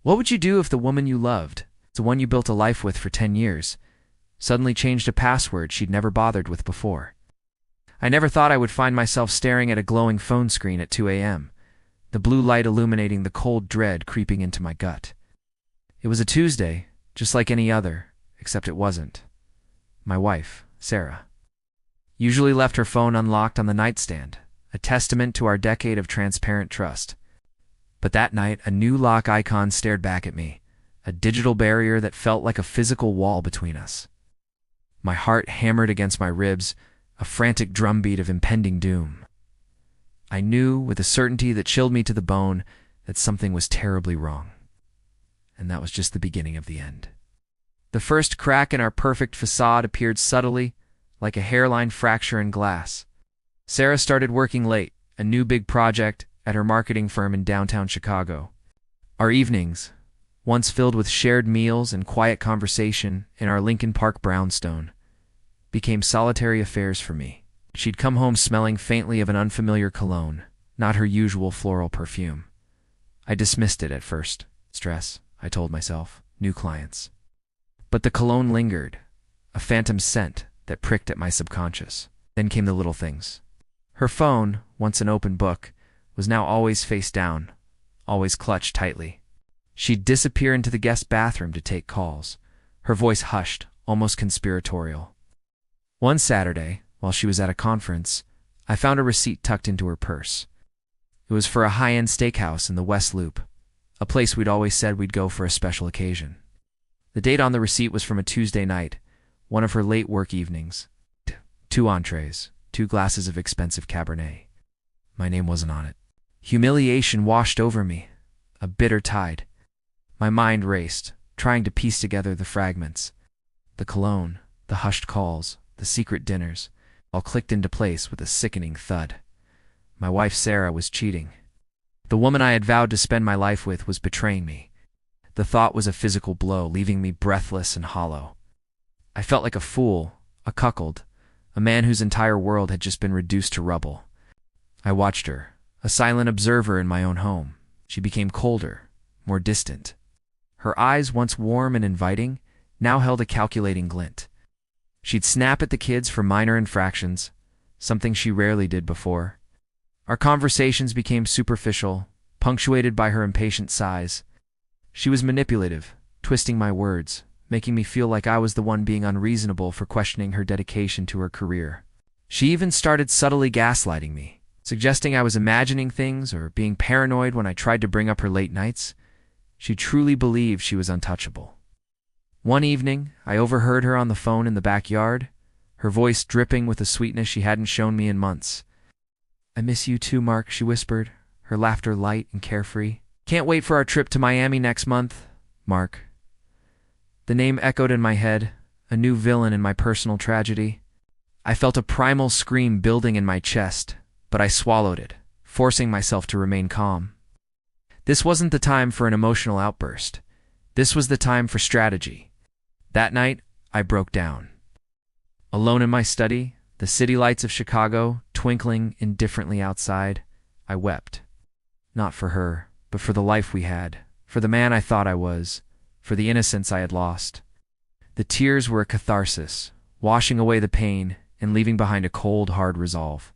What would you do if the woman you loved, the one you built a life with for 10 years, suddenly changed a password she'd never bothered with before? I never thought I would find myself staring at a glowing phone screen at 2 a.m., the blue light illuminating the cold dread creeping into my gut. It was a Tuesday, just like any other, except it wasn't. My wife, Sarah, usually left her phone unlocked on the nightstand, a testament to our decade of transparent trust. But that night, a new lock icon stared back at me, a digital barrier that felt like a physical wall between us. My heart hammered against my ribs, a frantic drumbeat of impending doom. I knew, with a certainty that chilled me to the bone, that something was terribly wrong. And that was just the beginning of the end. The first crack in our perfect facade appeared subtly, like a hairline fracture in glass. Sarah started working late, a new big project, at her marketing firm in downtown Chicago. Our evenings, once filled with shared meals and quiet conversation in our Lincoln Park brownstone, became solitary affairs for me. She'd come home smelling faintly of an unfamiliar cologne, not her usual floral perfume. I dismissed it at first. Stress, I told myself, new clients. But the cologne lingered, a phantom scent that pricked at my subconscious. Then came the little things. Her phone, once an open book, was now always face down, always clutched tightly. She'd disappear into the guest bathroom to take calls, her voice hushed, almost conspiratorial. One Saturday, while she was at a conference, I found a receipt tucked into her purse. It was for a high-end steakhouse in the West Loop, a place we'd always said we'd go for a special occasion. The date on the receipt was from a Tuesday night, one of her late work evenings. 2 entrees, 2 glasses of expensive Cabernet. My name wasn't on it. Humiliation washed over me, a bitter tide. My mind raced, trying to piece together the fragments. The cologne, the hushed calls, the secret dinners, all clicked into place with a sickening thud. My wife Sarah was cheating. The woman I had vowed to spend my life with was betraying me. The thought was a physical blow, leaving me breathless and hollow. I felt like a fool, a cuckold, a man whose entire world had just been reduced to rubble. I watched her, a silent observer in my own home. She became colder, more distant. Her eyes, once warm and inviting, now held a calculating glint. She'd snap at the kids for minor infractions, something she rarely did before. Our conversations became superficial, punctuated by her impatient sighs. She was manipulative, twisting my words, making me feel like I was the one being unreasonable for questioning her dedication to her career. She even started subtly gaslighting me, suggesting I was imagining things or being paranoid when I tried to bring up her late nights. She truly believed she was untouchable. One evening, I overheard her on the phone in the backyard, her voice dripping with a sweetness she hadn't shown me in months. "I miss you too, Mark," she whispered, her laughter light and carefree. "Can't wait for our trip to Miami next month, Mark." The name echoed in my head, a new villain in my personal tragedy. I felt a primal scream building in my chest, but I swallowed it, forcing myself to remain calm. This wasn't the time for an emotional outburst. This was the time for strategy. That night, I broke down. Alone in my study, the city lights of Chicago twinkling indifferently outside, I wept. Not for her, but for the life we had, for the man I thought I was, for the innocence I had lost. The tears were a catharsis, washing away the pain and leaving behind a cold, hard resolve.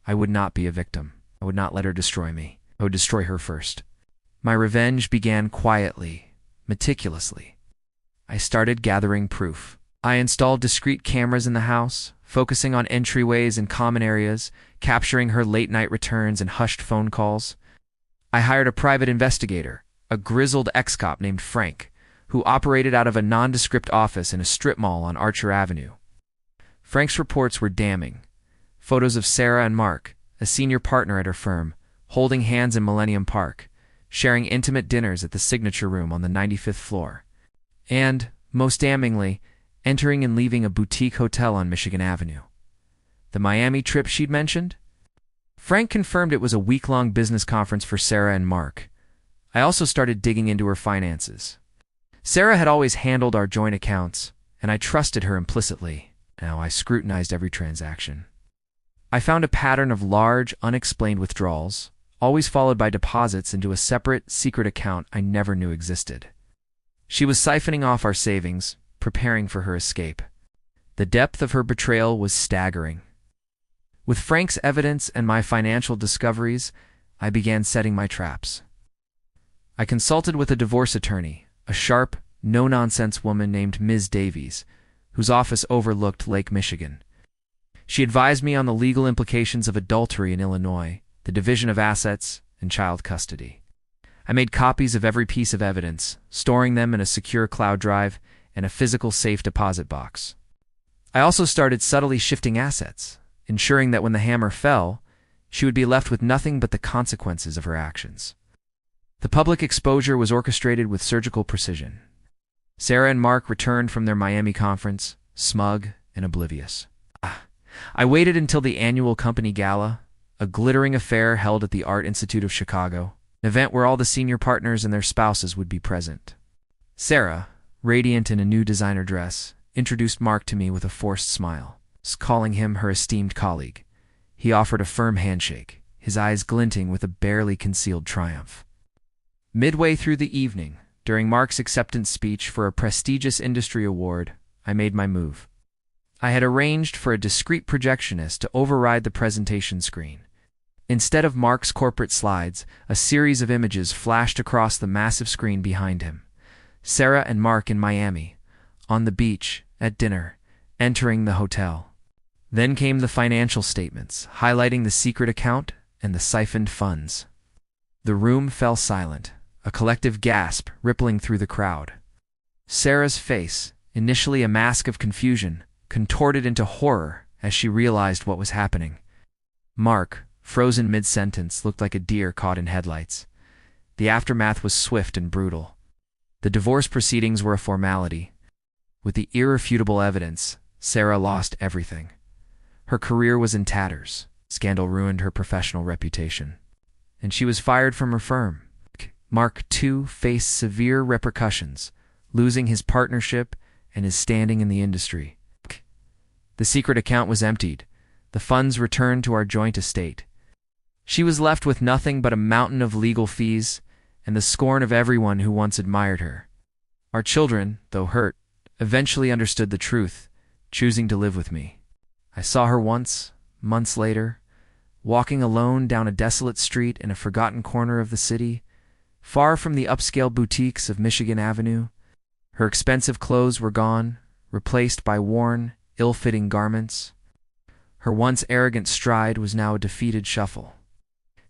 I would not be a victim. I would not let her destroy me. I would destroy her first. My revenge began quietly, meticulously. I started gathering proof. I installed discrete cameras in the house, focusing on entryways and common areas, capturing her late-night returns and hushed phone calls. I hired a private investigator, a grizzled ex-cop named Frank, who operated out of a nondescript office in a strip mall on Archer Avenue. Frank's reports were damning. Photos of Sarah and Mark, a senior partner at her firm, holding hands in Millennium Park, sharing intimate dinners at the Signature Room on the 95th floor. And, most damningly, entering and leaving a boutique hotel on Michigan Avenue. The Miami trip she'd mentioned? Frank confirmed it was a week-long business conference for Sarah and Mark. I also started digging into her finances. Sarah had always handled our joint accounts, and I trusted her implicitly. Now I scrutinized every transaction. I found a pattern of large, unexplained withdrawals, always followed by deposits into a separate, secret account I never knew existed. She was siphoning off our savings, preparing for her escape. The depth of her betrayal was staggering. With Frank's evidence and my financial discoveries, I began setting my traps. I consulted with a divorce attorney, a sharp, no-nonsense woman named Ms. Davies, whose office overlooked Lake Michigan. She advised me on the legal implications of adultery in Illinois, the division of assets, and child custody. I made copies of every piece of evidence, storing them in a secure cloud drive and a physical safe deposit box. I also started subtly shifting assets, ensuring that when the hammer fell, she would be left with nothing but the consequences of her actions. The public exposure was orchestrated with surgical precision. Sarah and Mark returned from their Miami conference, smug and oblivious. I waited until the annual company gala, a glittering affair held at the Art Institute of Chicago, an event where all the senior partners and their spouses would be present. Sarah, radiant in a new designer dress, introduced Mark to me with a forced smile, calling him her esteemed colleague. He offered a firm handshake, his eyes glinting with a barely concealed triumph. Midway through the evening, during Mark's acceptance speech for a prestigious industry award, I made my move. I had arranged for a discreet projectionist to override the presentation screen. Instead of Mark's corporate slides, a series of images flashed across the massive screen behind him. Sarah and Mark in Miami, on the beach, at dinner, entering the hotel. Then came the financial statements, highlighting the secret account and the siphoned funds. The room fell silent, a collective gasp rippling through the crowd. Sarah's face, initially a mask of confusion, contorted into horror as she realized what was happening. Mark, frozen mid-sentence, looked like a deer caught in headlights. The aftermath was swift and brutal. The divorce proceedings were a formality. With the irrefutable evidence, Sarah lost everything. Her career was in tatters. Scandal ruined her professional reputation. And she was fired from her firm. Mark, too, faced severe repercussions, losing his partnership and his standing in the industry. The secret account was emptied, the funds returned to our joint estate. She was left with nothing but a mountain of legal fees and the scorn of everyone who once admired her. Our children, though hurt, eventually understood the truth, choosing to live with me. I saw her once, months later, walking alone down a desolate street in a forgotten corner of the city, far from the upscale boutiques of Michigan Avenue. Her expensive clothes were gone, replaced by worn, ill-fitting garments. Her once arrogant stride was now a defeated shuffle.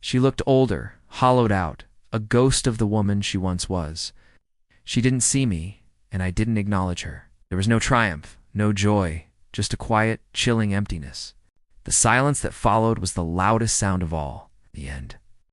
She looked older, hollowed out, a ghost of the woman she once was. She didn't see me, and I didn't acknowledge her. There was no triumph, no joy, just a quiet, chilling emptiness. The silence that followed was the loudest sound of all. The end.